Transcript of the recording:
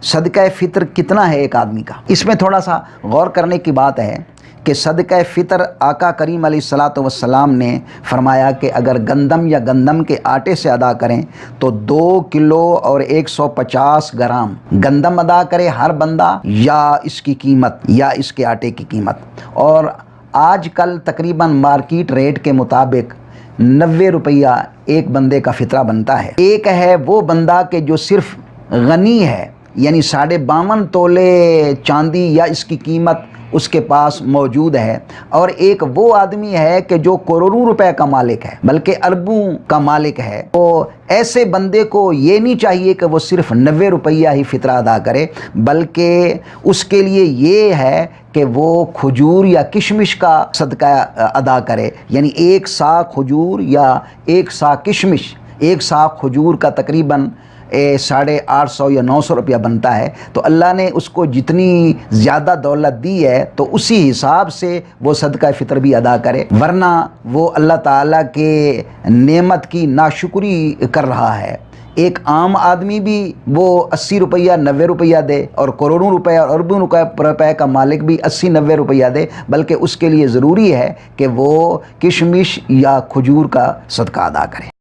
صدقہ فطر کتنا ہے ایک آدمی کا؟ اس میں تھوڑا سا غور کرنے کی بات ہے کہ صدقہ فطر آقا کریم علیہ الصلاۃ والسلام نے فرمایا کہ اگر گندم یا گندم کے آٹے سے ادا کریں تو 2 کلو اور 150 گرام گندم ادا کرے ہر بندہ، یا اس کی قیمت یا اس کے آٹے کی قیمت۔ اور آج کل تقریباً مارکیٹ ریٹ کے مطابق 90 روپیہ ایک بندے کا فطرہ بنتا ہے۔ ایک ہے وہ بندہ کہ جو صرف غنی ہے، یعنی 52.5 تولے چاندی یا اس کی قیمت اس کے پاس موجود ہے، اور ایک وہ آدمی ہے کہ جو کروڑوں روپے کا مالک ہے بلکہ اربوں کا مالک ہے۔ تو ایسے بندے کو یہ نہیں چاہیے کہ وہ صرف 90 روپیہ ہی فطرہ ادا کرے، بلکہ اس کے لیے یہ ہے کہ وہ کھجور یا کشمش کا صدقہ ادا کرے، یعنی 1 سا کھجور یا 1 سا کشمش، 1 سا کھجور کا تقریباً 850 یا 900 روپیہ بنتا ہے۔ تو اللہ نے اس کو جتنی زیادہ دولت دی ہے تو اسی حساب سے وہ صدقہ فطر بھی ادا کرے، ورنہ وہ اللہ تعالیٰ کے نعمت کی ناشکری کر رہا ہے۔ ایک عام آدمی بھی وہ 80 روپیہ 90 روپیہ دے، اور کروڑوں روپے اور اربوں روپے کا مالک بھی 80-90 روپیہ دے، بلکہ اس کے لیے ضروری ہے کہ وہ کشمش یا کھجور کا صدقہ ادا کرے۔